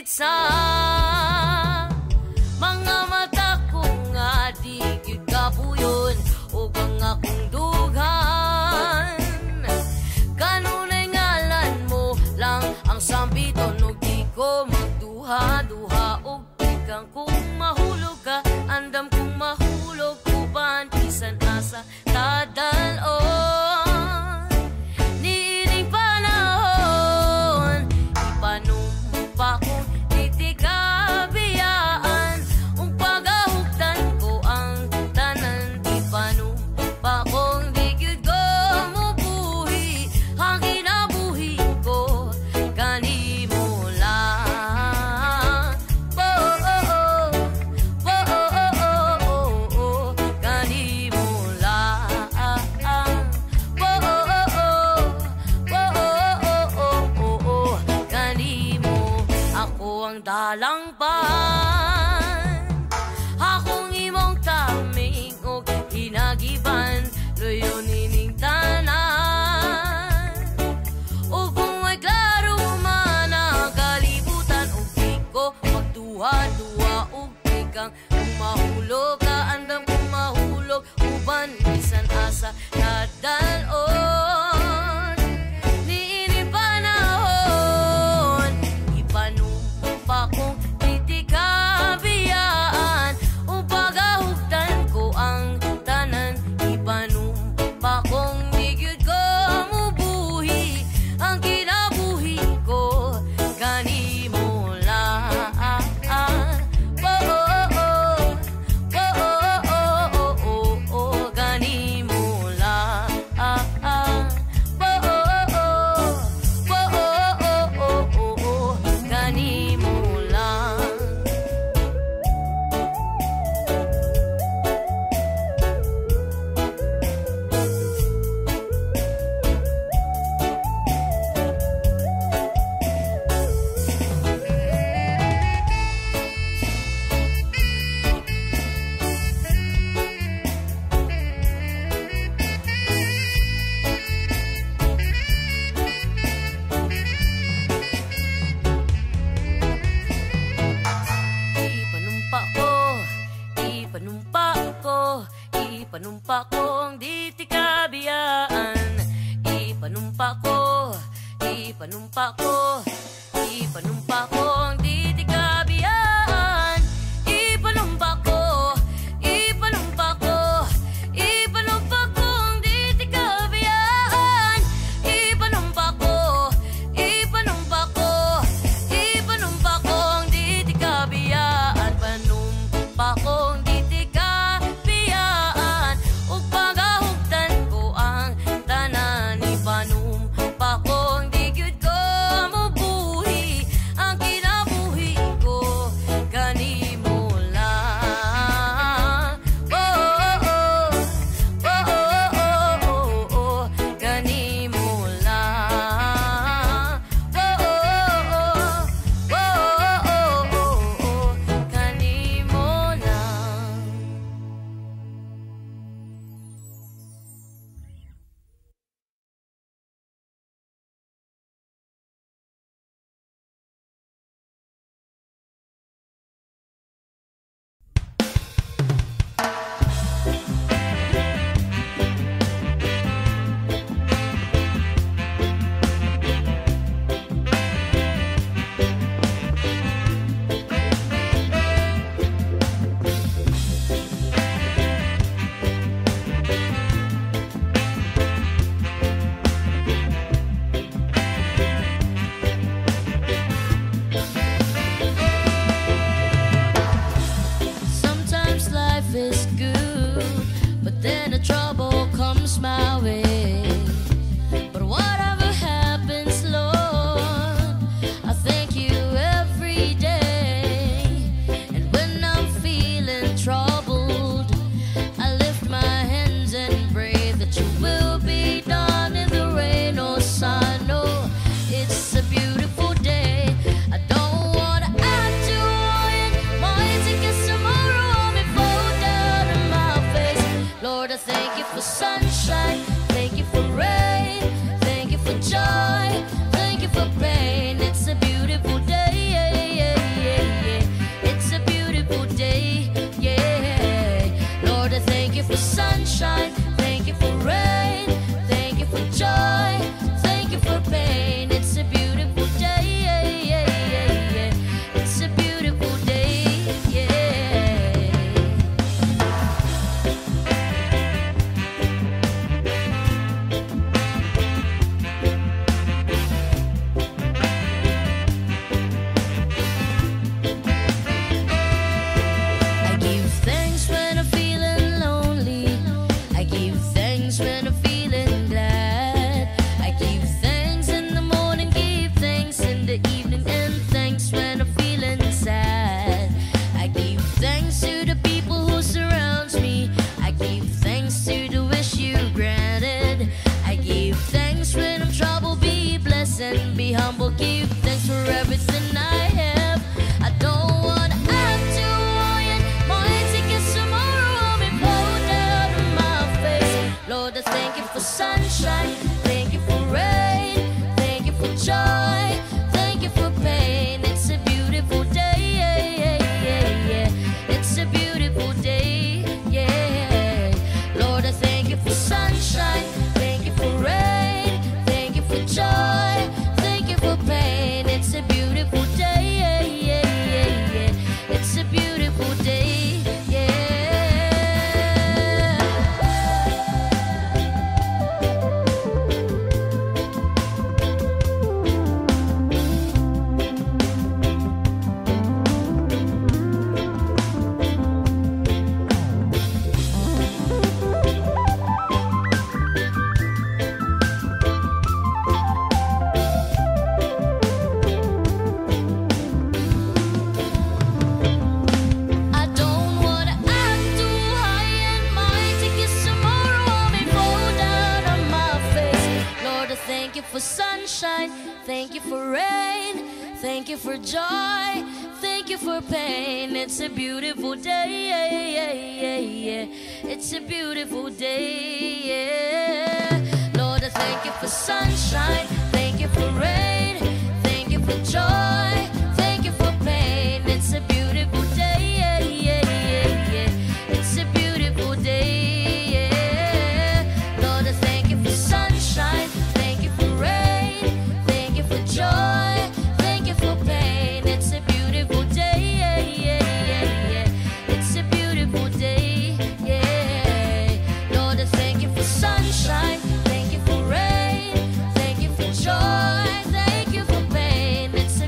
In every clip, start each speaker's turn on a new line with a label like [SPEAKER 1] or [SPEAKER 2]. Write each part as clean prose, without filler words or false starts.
[SPEAKER 1] higit sa mga mata ko nga di gyud kapuyon o kang akong dughan. Kanunay ngalan mo lang ang sambiton ug di ko magduha-duha og ikang kung mahulog ka andam kung mahulog uban bisan asa tadalon. Niining panahon ipanumpa kong titikabiyaan ung pagahugtan ko ang tanan ipanumpa kong di gyud ko mubuhi ang kinabuhi ko kanimo lang. Kanimo lang. Kanimo ako ang dalangpan, akong imong taming og hinagiban loyon ining tanan. O kung may klaro man ang kalibutan og di ko magduha-duha og ikang kung mahulog ka andam kung mahulog uban bisan asa nadalon. Niining panahon ipanumpa kong titikabiyaan ung pagahugtan ko ang tanan ipanumpa kong di gyud ko mubuhi ang kinabuhi ko kanimo lang. Kanimo lang. Kanimo lang. Ipanumpa ko ang di tikabiyaan. Ipanumpa ko ang di tikabiyaan. Ipanumpa ko ang di tikabiyaan. Ipanumpa ko ang di tikabiyaan. Panumpa ko ang di tikabiyaan ug pagahugtan ko ang tanan ipanumpa ko ang di gyud ko mubuhi ang kinabuhi ko kanimo lang. Kanimo lang. Kanimo lang. Sometimes life is good, but then the trouble comes my way. But whatever happens, Lord, I thank you every day. And when I'm feeling troubled, I lift my hands and pray that you will be done in the rain or sun. Oh, it's a beautiful day. I don't wanna add to it. My music is tomorrow me fall down on my face. Lord, I thank you for sunshine, thank you for rain, thank you for joy, thank you for pain. It's a beautiful day. sunshine. Thank you for rain. Thank you for joy. Thank you for pain. It's a beautiful day. It's a beautiful day. I give thanks when I'm feeling lonely. I give thanks when I'm feeling glad. I give thanks in the morning, give thanks in the evening, and thanks when I'm feeling sad. I give thanks to the people who surround me. I give thanks to the wish you granted. I give thanks when I'm troubled. Be blessed and be humble. Give thanks for everything I have. I don't wanna act too royal. Mine to get tomorrow on me pour down on my face. Lord, I thank you for sunshine. Thank you for rain. Thank you for joy. Thank you for pain. It's a beautiful day. It's a beautiful day. Lord, I thank you for sunshine. Thank you for rain. Thank you for joy. Thank you for pain. It's a beautiful day. It's a beautiful day. I don't wanna act too high and mighty, 'cause tomorrow I may fall down on my face. Lord, I thank you for sunshine. Thank you for rain. Thank you for joy. Thank you for pain. It's a beautiful day. It's a beautiful day. Lord, I thank you for sunshine. Thank you for rain. Thank you for joy. Thank you for pain. It's a beautiful day. It's a beautiful day. Lord, I thank you for sunshine. Thank you for rain. Thank you for joy. Thank you for pain. It's a beautiful day. It's a beautiful day. Lord, I thank you for sunshine. Thank you for rain. Thank you for joy. Thank you for pain. It's a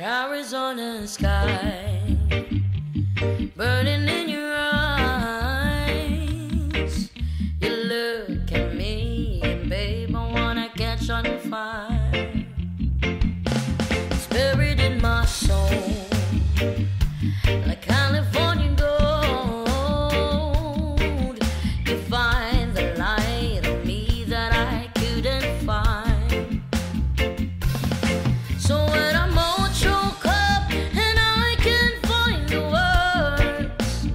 [SPEAKER 1] Arizona sky burning in your eyes. You look at me and babe, I wanna catch on fire. It's buried in my soul like California gold. You find the light in me that I couldn't find. So when I'm all choked up and I can't find the words,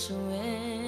[SPEAKER 1] swing.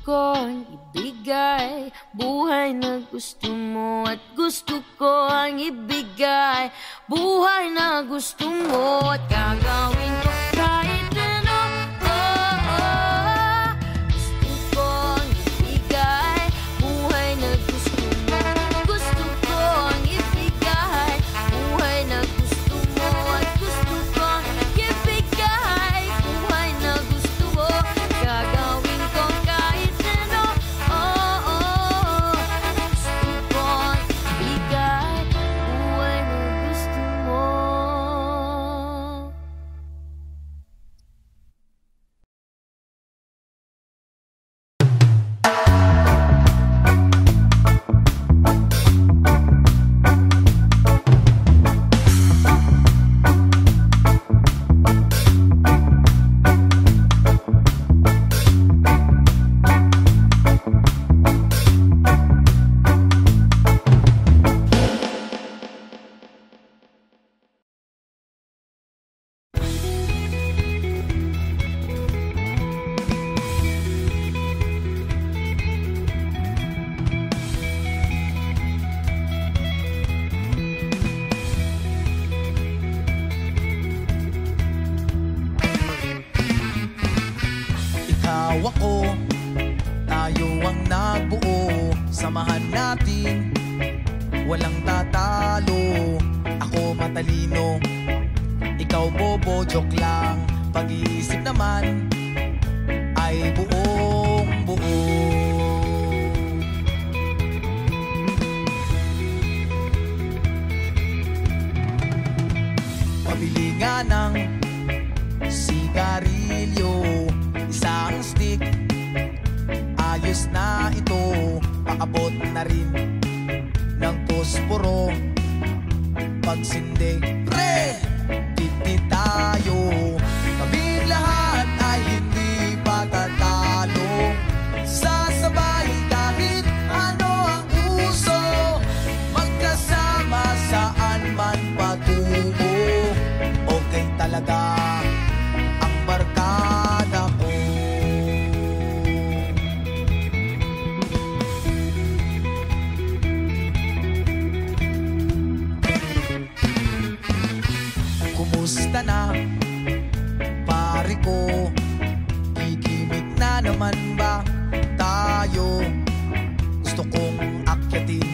[SPEAKER 1] kong ibigay, buhay na gusto mo at gusto ko ang ibigay, buhay na gusto mo at gagawin ko kahit ano. Gusto kong ibigay, buhay na gusto mo, gusto ko ang ibigay, buhay na gusto mo at gusto kong ibigay, buhay na gusto mo, gagawin ko kahit ano. Gusto kong ibigay, buhay na gusto mo.
[SPEAKER 2] Ikaw ako, tayo ang nagbuo, samahan natin, walang tatalo. Ako matalino, ikaw bobo, joke lang. Pag-iisip naman ay buong buo. Pabili nga ng sigarilyo, isang stick, ayos na ito. Paabot na rin ng posporo, pagsindi, pre, titi tayo. Kaming lahat ay hindi patatalo, sasabay kahit ano ang uso, magkasama saan man patungo. Okay talaga ang barkada ko. Kumusta na, pare ko? Gigimik na naman ba tayo? Gusto kong akyatin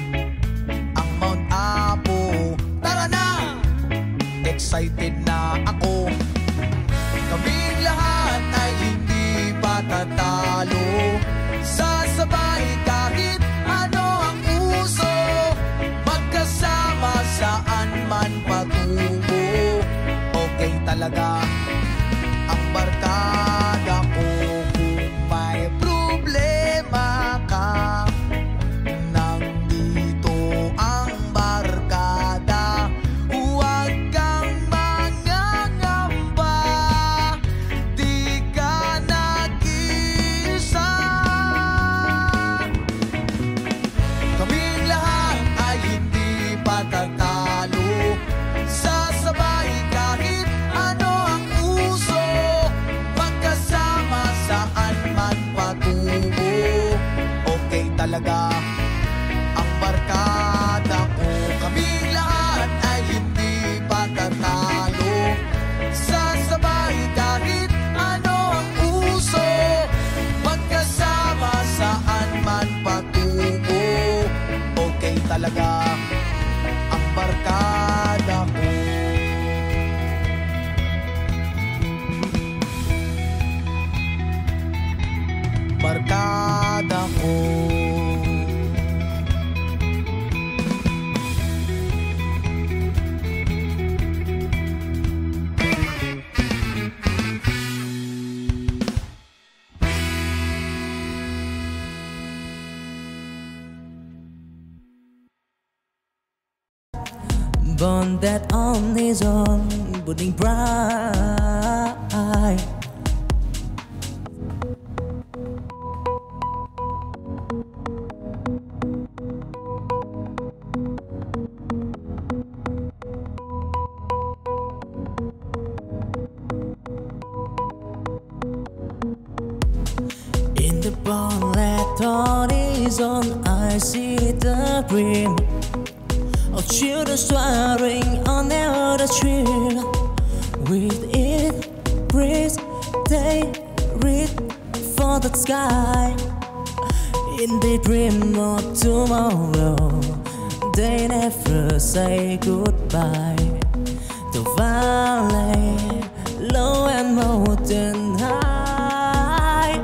[SPEAKER 2] ang Mount Apo. Tara na! Excited na ako. Kaming lahat ay hindi patatalo, sasabay kahit ano ang uso, magkasama saan man patungo. Okay talaga ang barkada ko. Kung may problema ka, nandito ang barkada. Huwag kang mangangamba, di ka nag-iisa. Kaming lahat ay hindi patatalo, sasabay kahit ano ang uso, magkasama saan man patungo. Okay talaga ang barkada ko. Kaming lahat ay hindi patatalo, sasabay kahit ano ang uso, magkasama saan man patungo. Okay talaga ang barkada ko. Barkada ko.
[SPEAKER 3] Burn that on his own, burning bright. In the born land horizon, I see the dream of children swearing on the tree. With it, breeze, they read for the sky. In the dream of tomorrow, they never say goodbye. The valley, low and mountain high,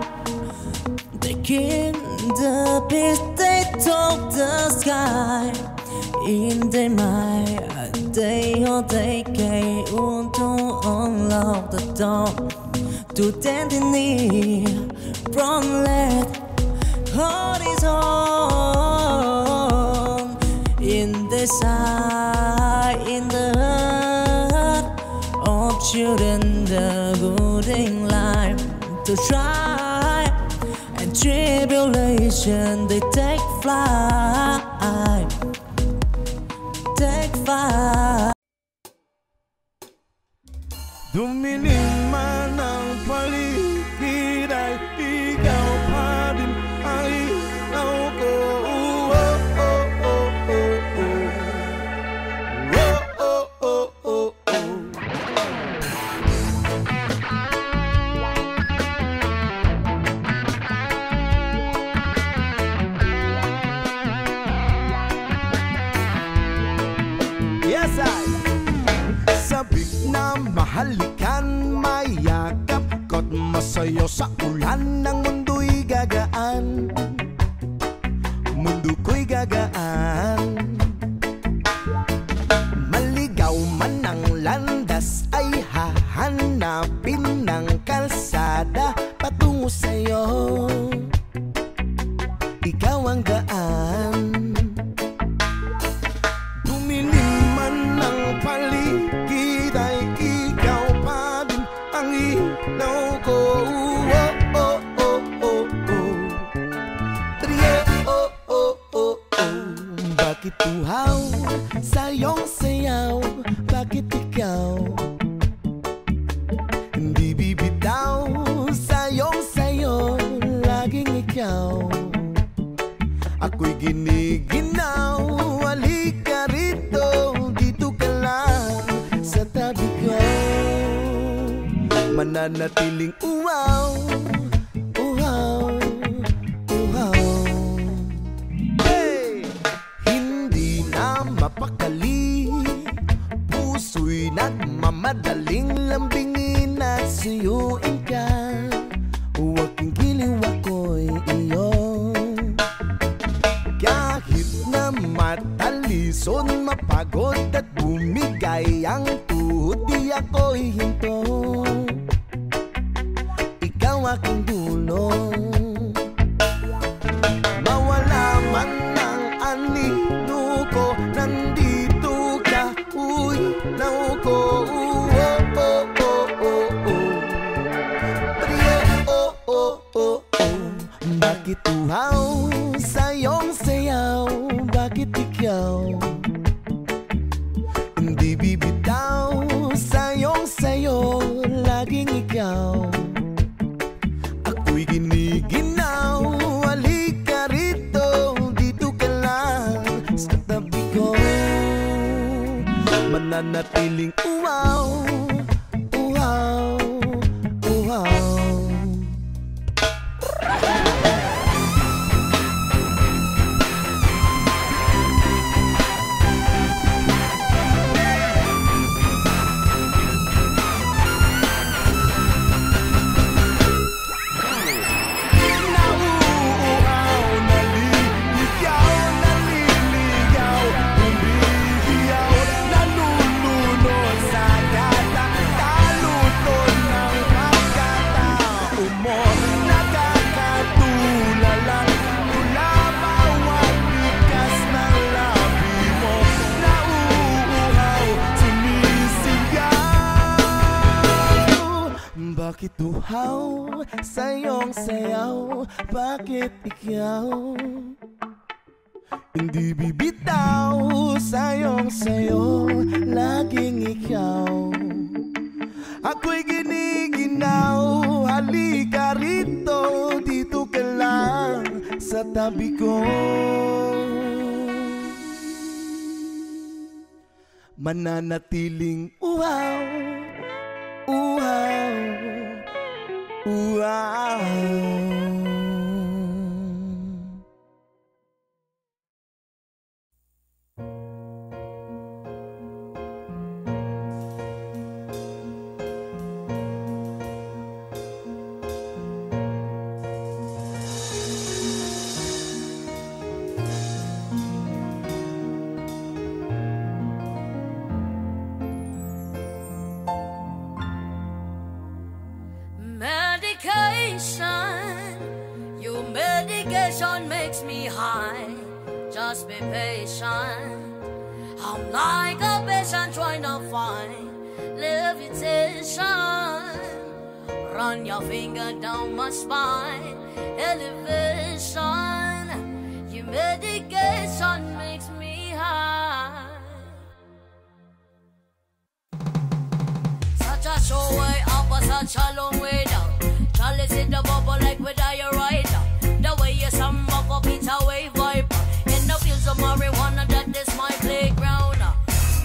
[SPEAKER 3] they keep the peace, they talk the sky. In their mind, they want to unlock the door to destiny from left horizon. In the side, in the heart of children, the good in life to try, and tribulation they take flight, take flight.
[SPEAKER 4] Dumilim man ang paligid ay ikaw pa din ang ilaw ko. Yes, sabik na mahalikan, mayakap ko't masayo sa ulan ng mundo'y gagaan. Mundo ko'y gagaan. Maligaw man ang landas ay hahanapin ng kalsada patungo sa'yo. Ikaw ang daan. Paligid ay ikaw pa din ang ilaw ko. Bakit tuhaw sa iyong sayaw? Bakit ikaw hindi bibitaw sa iyong sayo? Laging ikaw ako'y giniginaw. Halika rito, dito ka lang sa tabi ko. Mananatiling uhaw, uhaw, uhaw. Hey! Hindi na mapakali, puso'y nagmamadaling lambingin at suyuin ka. Huwag kang giliw, ako'y iyo. Kahit na matalison, mapagod at bumigay ang tuhod, di ako'y hinto. Ikaw aking dulo. Mawala man ang anino ko, nandito ka, uy, naw ko. Bakit tuhaw sa iyong sayaw? Bakit ikaw hindi bibitaw sa iyong sayo? Laging ikaw ako'y giniginaw. Halika rito, dito ka lang sa tabi ko. Mananatiling uhaw, uhaw, uhaw. Bakit tuhaw sa iyong sayaw? Bakit ikaw hindi bibitaw sa iyong sayo? Laging ikaw ako'y giniginaw. Halika rito, dito ka lang sa tabi ko. Mananatiling uhaw, uhaw, uhaw.
[SPEAKER 1] Your medication makes me high. Just be patient. I'm like a patient trying to find levitation. Run your finger down my spine. Elevation. Your medication makes me high. Such a show way up, but such a long way down. Charlie in the bubble like with a rider. The way you sum up a beat away vibe. In the fields of marijuana, that is my playground.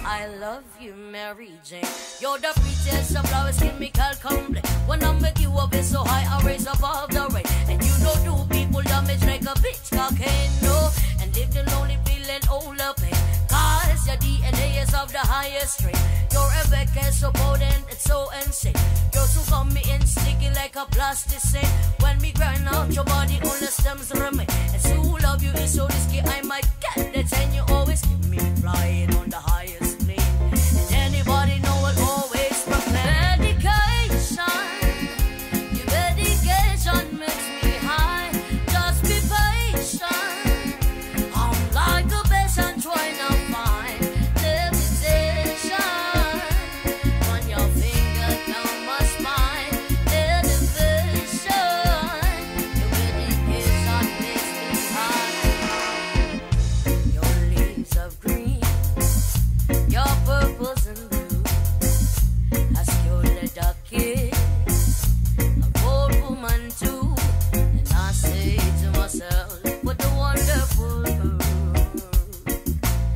[SPEAKER 1] I love you, Mary Jane. You're the prettiest of flowers, chemical complete. When I make you a bit so high, I raise above the rain. And you know do people damage like a bitch cocaine, no. And live the lonely feeling all the pain. Cause your DNA is of the highest strain. Your Rebecca is so potent, it's so insane. You're so come in sticky like a plasticine. When me grind out your body, all the stems remain. And so love you is so risky, I might get that. And you always keep me flying on the highest plane. And anybody know I'll always proclaim medication. Your medication makes me high. Just be patient. I'm like a patient trying to find levitation. Run your finger down my spine. Elevation. Your medication makes me high. Your leaves of green, your purples and blue. Ask your little kid, a old woman too. And I say to myself, what a wonderful world.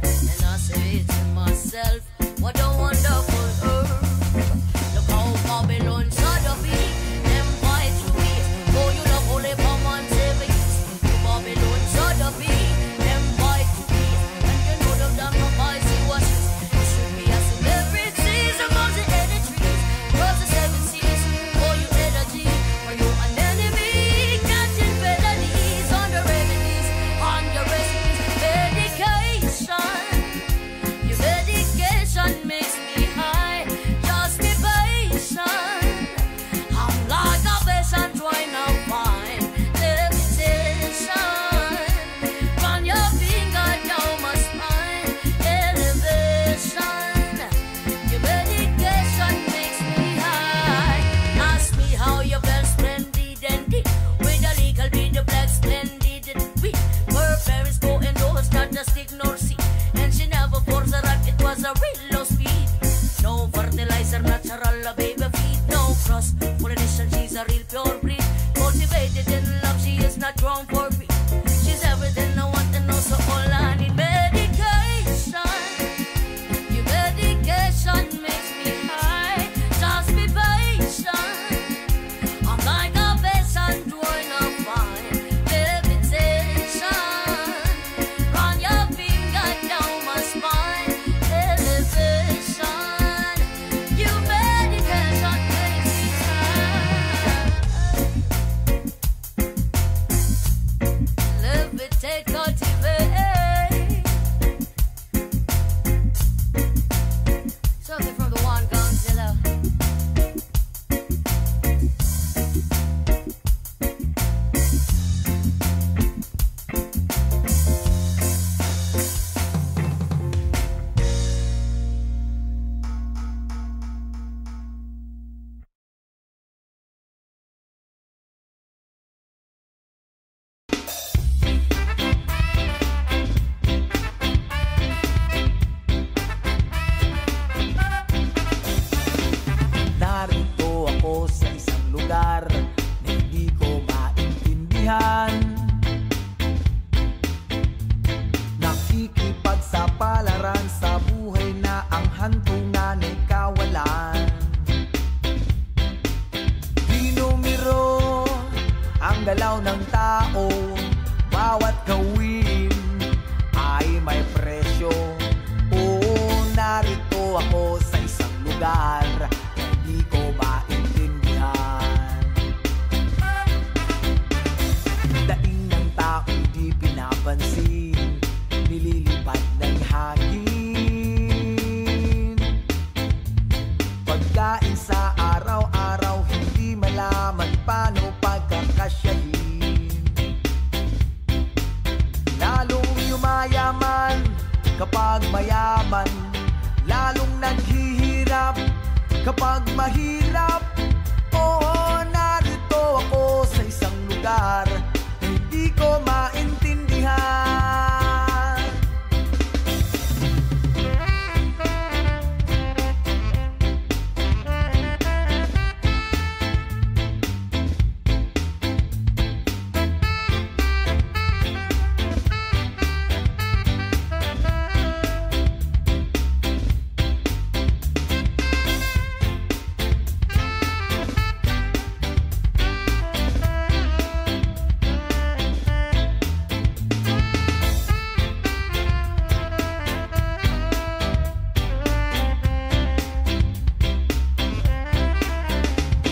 [SPEAKER 1] And I say to myself, what a wonderful earth. Look how Babylon shot the beat, them fight to beat. Oh, you love only for man saving. Babylon shot the beat, them fight to beat. And you know them damn no boys see what it should be a celebrities among the other trees. Cross the seven seas, oh you energy. For you an enemy, catching felonies on the remedies, on your recipes. Medication. Your medication makes me high. Just be patient. I'm like a patient trying to find levitation. Run your finger down my spine. Elevation. Your medication makes me high. Ask me how you felt splendid and deep. With a legal bit of black splendid and weak. Her parents go indoors, not just ignore see. And she never forced a rock, it was a real low speed. No fertilizer, natural baby feed. No cross pollination, she's a real pure breed. Cultivated in love, she is not grown for greed. She's everything I want and also all I need. Medication. Your medication makes me high. Just be patient. I'm like a patient trying to find levitation. Run your finger down my spine. Elevation. Your medication makes me high. Levitate, cultivate. Something from the one Godzilla.
[SPEAKER 2] Narito ako sa isang lugar na hindi ko maintindihan. galaw ng tao, bawat gawin ay may presyo. Oo, narito ako sa isang lugar na hindi ko maintindihan. Daing ng tao di pinapansin, nililipad ng hangin. Pagkain sa araw-araw, hindi malaman paano pagkakasyahin. Lalong yumayaman kapag mayaman, lalong naghihirap kapag mahirap. Oo, narito ako sa isang lugar na hindi ko maintindihan.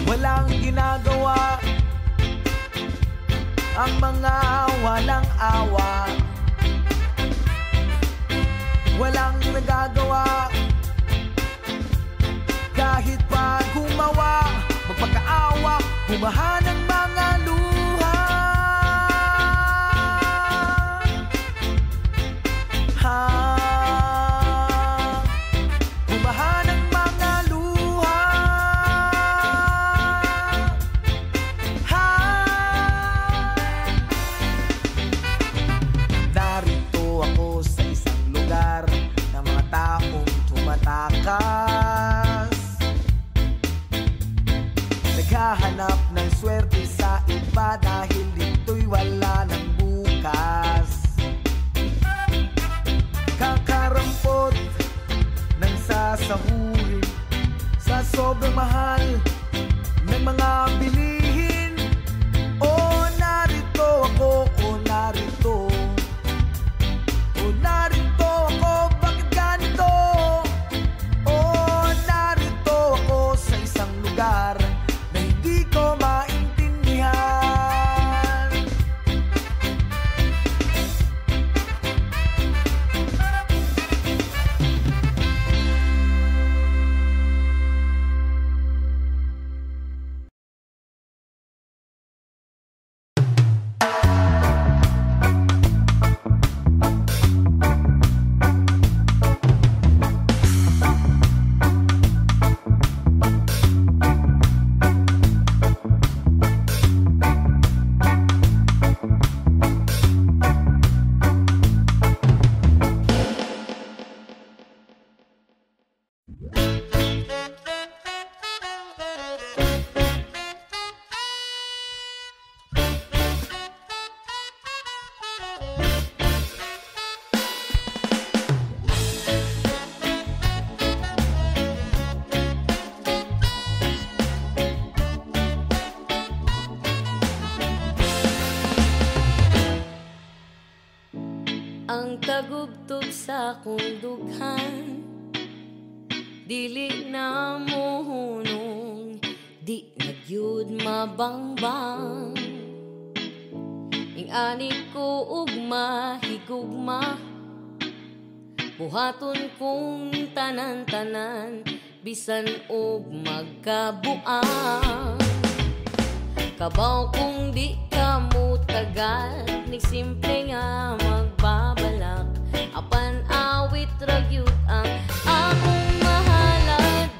[SPEAKER 2] Walang ginagawa ang mga walang awa. Walang nagagawa kahit pa gumawa, magpakaawa, bumahan ng mga luha. Bumahan ng mga luha. Narito ako sa isang lugar na mga taong tumatakas, naghahanap ng swerte sa iba dahil dito'y wala ng bukas. Kakarampot ng sasahurin sa sobrang mahal ng mga bilihin. Oh, narito ako, oh, narito. Oh, narito ako, bakit ganito? Oh, narito ako sa isang lugar na hindi ko maintindihan.
[SPEAKER 1] Ang tagubtog sa akong dughan, dili na mohunong, di nagyud mabangbang. Ing-ani ko ugma, higugma, buhaton kong tanan-tanan, bisan og magkabuang. Kabaw kung di ka mo tagal, ni simple nga magbabalak, apan awit ragyud ang akong mahalad.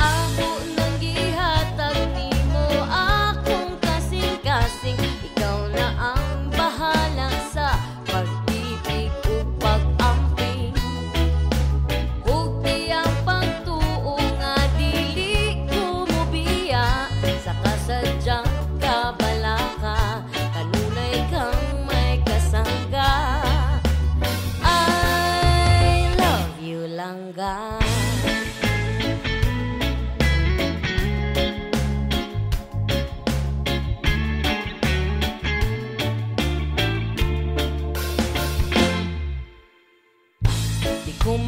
[SPEAKER 1] Ako nang gihatag nimo akong kasing-kasing, ikaw na ang bahala sa pag-ibig ug pag-amping. Ug tiyang pagtuo nga dili ko mobiya sa kasadyang kabalaka, kanunay kang may kasangga. I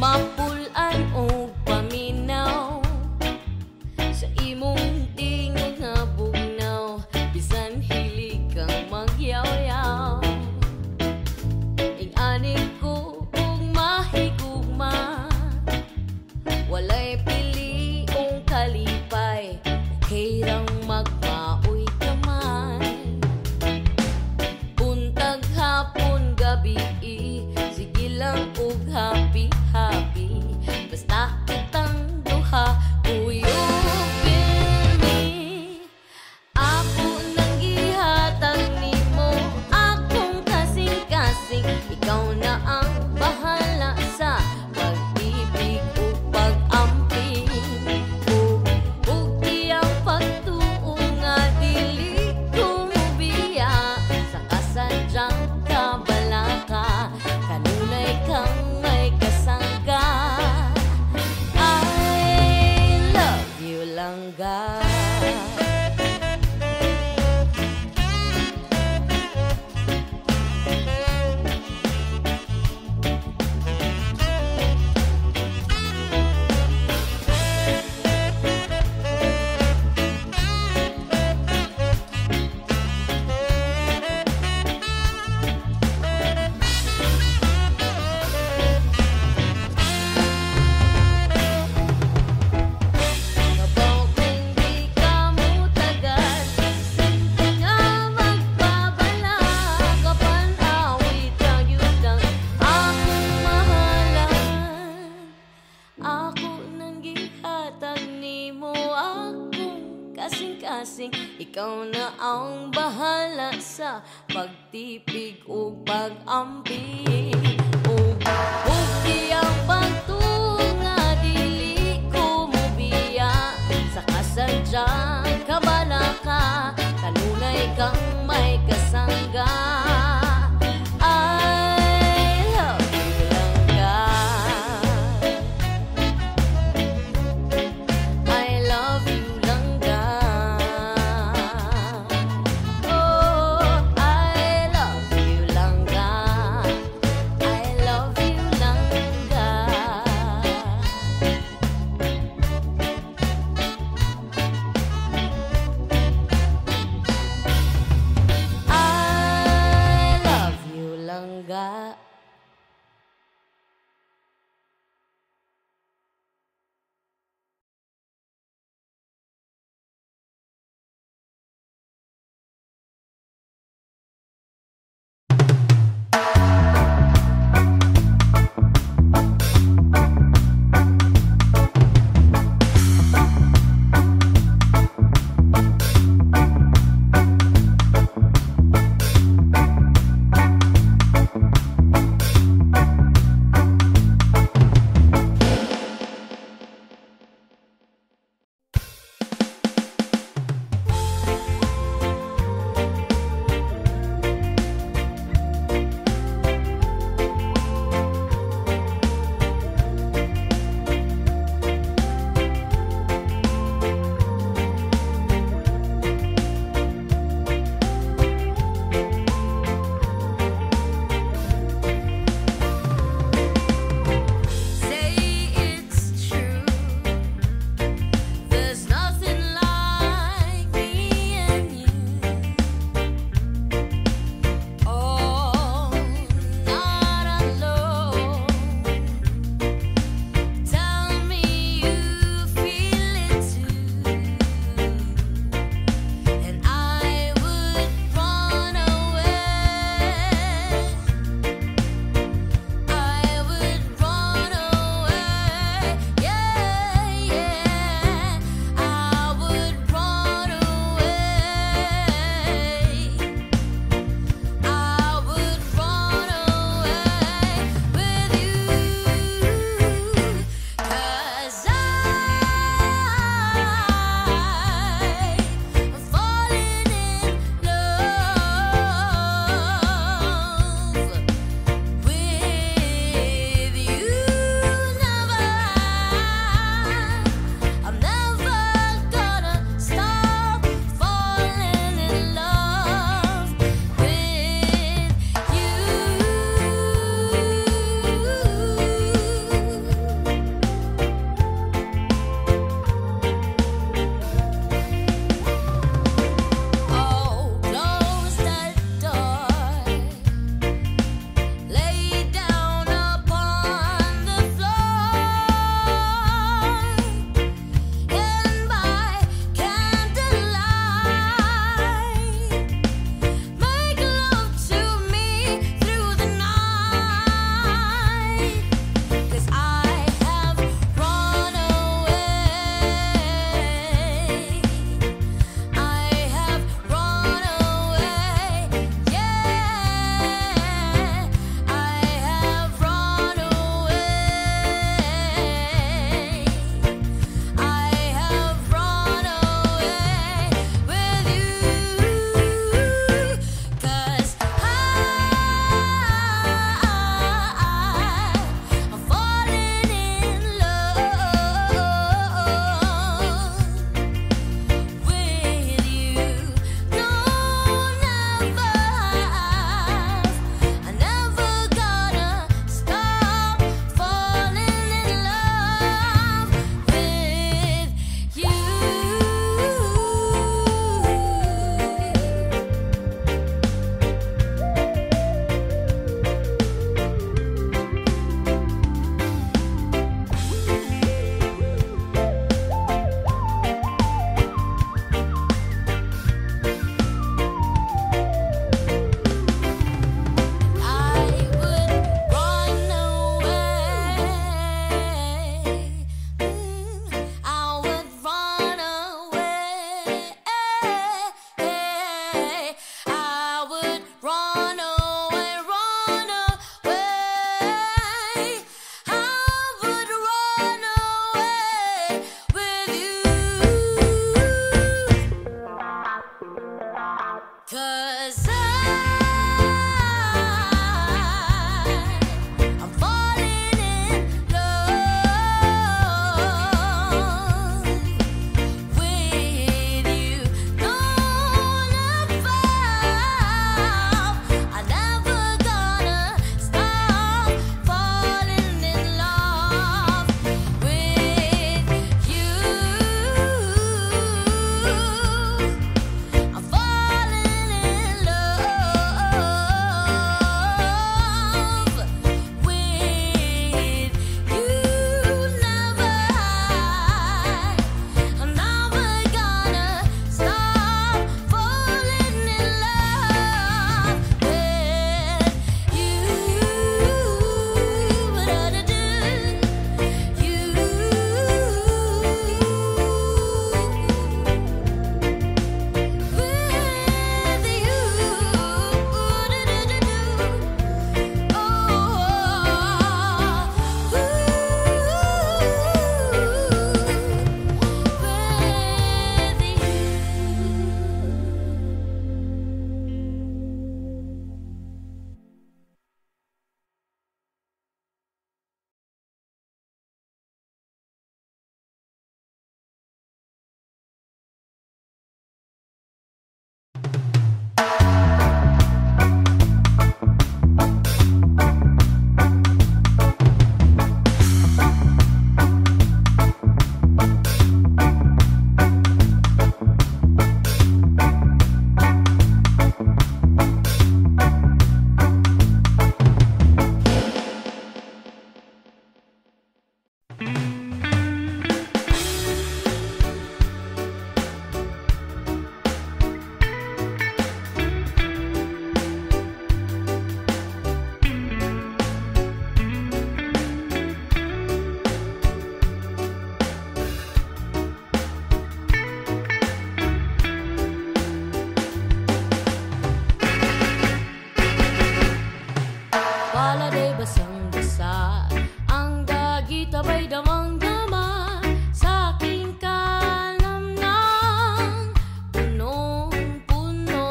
[SPEAKER 1] Mapulan o paminaw sa imong tingog nga bugnaw, bisan hilig kang magyaw-yaw. Ing-ani ko kung mahigugma, walay piliong kalipay, okay rang magmaoy kamay. Buntag hapon gabi, sige lang og happy-happy, basta kitang duha uyupin mi. Ako nang gihatag nimo, akong kasing-kasing, ikaw na ang bahala sa pag-ibig o pag-amping. Ug iyang pagtuo nga dili ko mubiya, sa kasadyang kabalaka, kanunay kang may kasangga. I love you langga. Kabaw kung di ka mutagan, simple nga magbabala, kapan awit ang yutang akong mahalan. Ako nang gihatag nimo, akong kasing-kasing, ikaw na ang bahala sa pagtipig o pag-amping. Ug iyang pagtuo nga dili ko mubiya, sa kasadyang kabalaka, kanunay kang may kasangga. I love you langga. I love you langga. Oh, I love you langga. I love you langga. 'Cause I'm falling in love with you. Don't look far. I'm never gonna stop falling in love with you. I'm falling in love with you. Never hide. I'm never gonna stop falling in love with you. Da-da-da. You. With you, Pala'y basang-basa, ang dagit aba'y damang-dama sa aking kalamnang. Punong-puno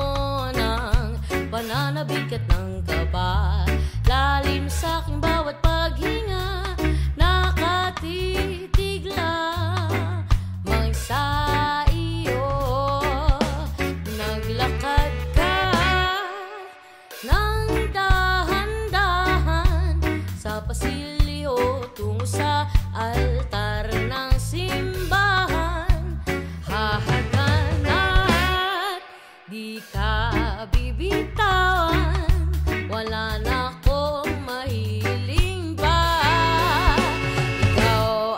[SPEAKER 1] ng pananabik at ng kaba, lalim sa aking bawat paghinga, nakatitig lamang sa iyo. Naglakad ka ng sa pasilyo tungo sa altar ng simbahan. Hahagan at di ka bibitawan, wala na akong mahiling pa. Ikaw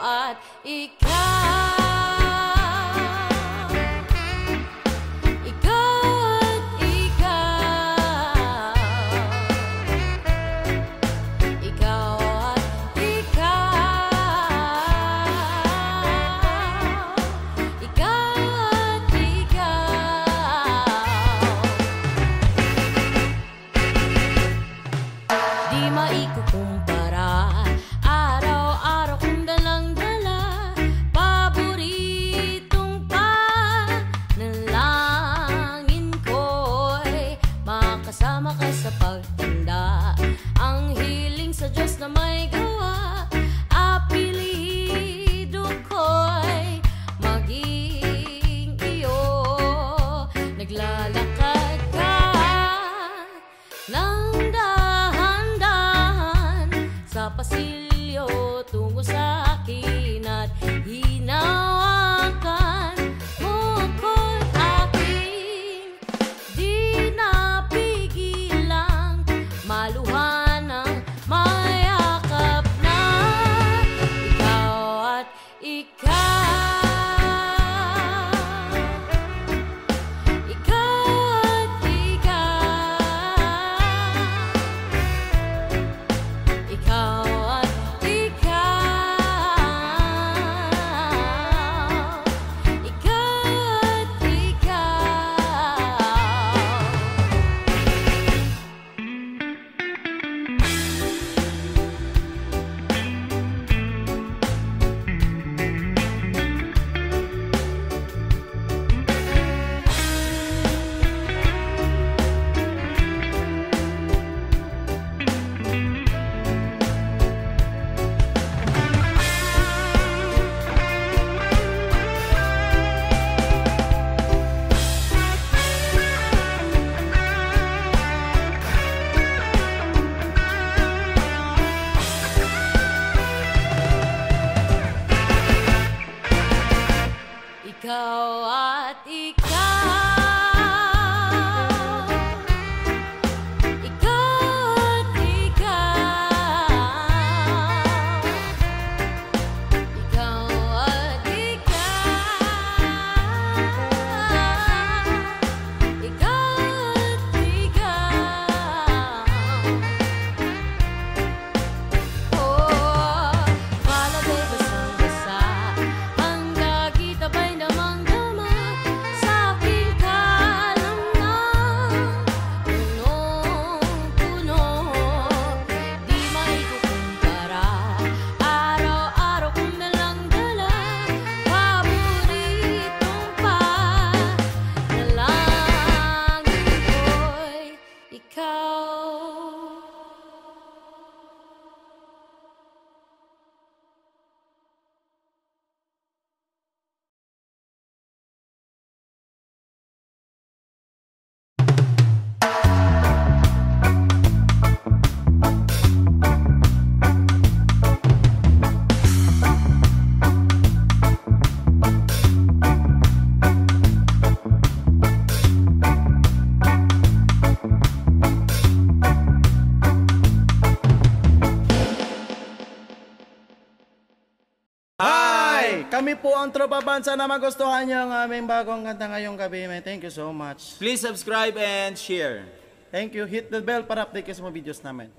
[SPEAKER 5] Kami po ang Tropa Band. Sana magustuhan niyo ang aming bagong kanta ngayong gabi. Thank you so much.
[SPEAKER 6] Please subscribe and share.
[SPEAKER 5] Thank you. Hit the bell para update kayo sa mga videos namin.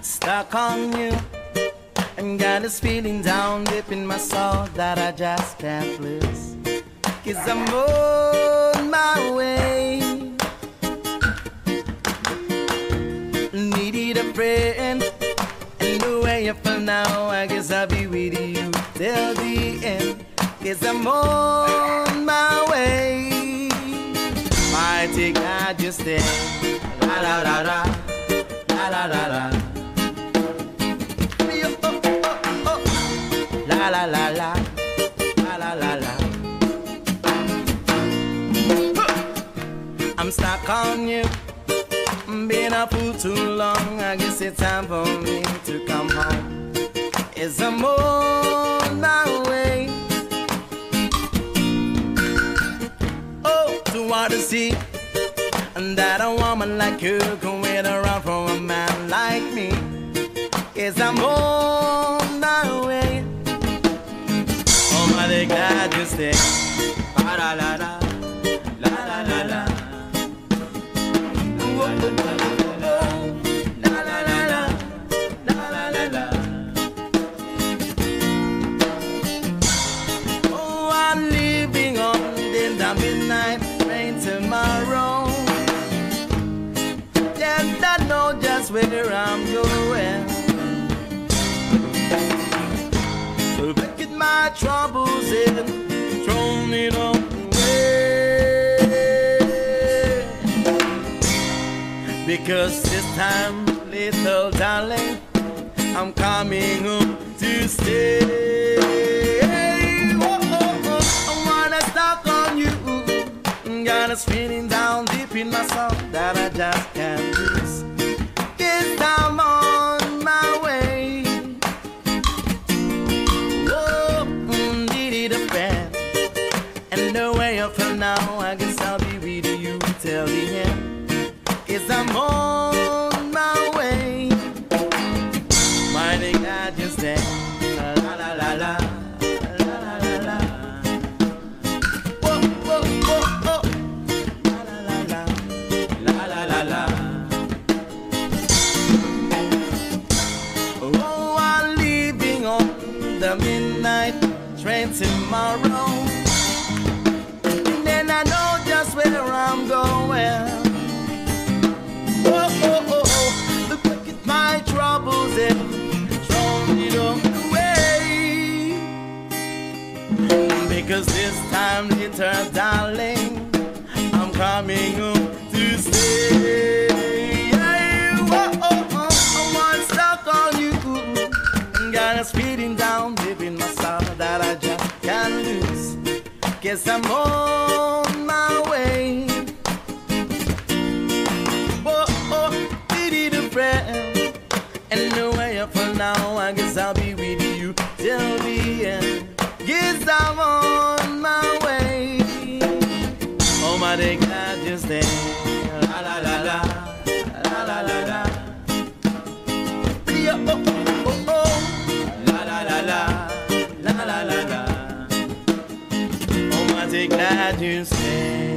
[SPEAKER 5] Stuck on you, and got this feeling down deep in my soul that I just can't lose. 'Cause I'm on my way. Needed a friend, and the way I feel now, I guess I'll be with you till the end. 'Cause I'm on my way. I think I just stay. La la la la, la la la la. La la la la, la la la la. I'm stuck on you, been a fool too long. I guess it's time for me to come home. As I'm on my way, oh, to want to see that a woman like you can wait around for a man like me. As I'm on my way. I'm glad you stay. La la la la, la la la la. La la la la, la la la la. Oh, I'm leaving on the midnight train tomorrow. Yes, I know just where I'm going. My troubles in, thrown it away. Because this time, little darling, I'm coming home to stay. Oh, oh, oh, I wanna stuck on you. Got us feeling down deep in my soul that I just can't lose. 'Cause I'm on my way. For now, I guess I'll be with you till the end. 'Cause I'm on my way. My nigga just there. La la la la, la la la la. Whoa, whoa, whoa, whoa. La la la la, la la la la. Oh, I'm leaving on the midnight train tomorrow. I know just where I'm going. Oh, oh, oh, oh. Look at my troubles and thrown it away. Because this time, later, darling, I'm coming home to stay. Oh, oh, oh. I'm stuck on you. Got us feeding down deep in my soul that I just can't lose. Guess I'm on my way. Oh, oh, needed a friend. And the way I feel now, I guess I'll be with you till the end. Guess I'm on my way. Oh, my day, God, just there. La la la la, la la la la. Oh, oh, oh, oh. La la la la, la la la la. Glad you stay.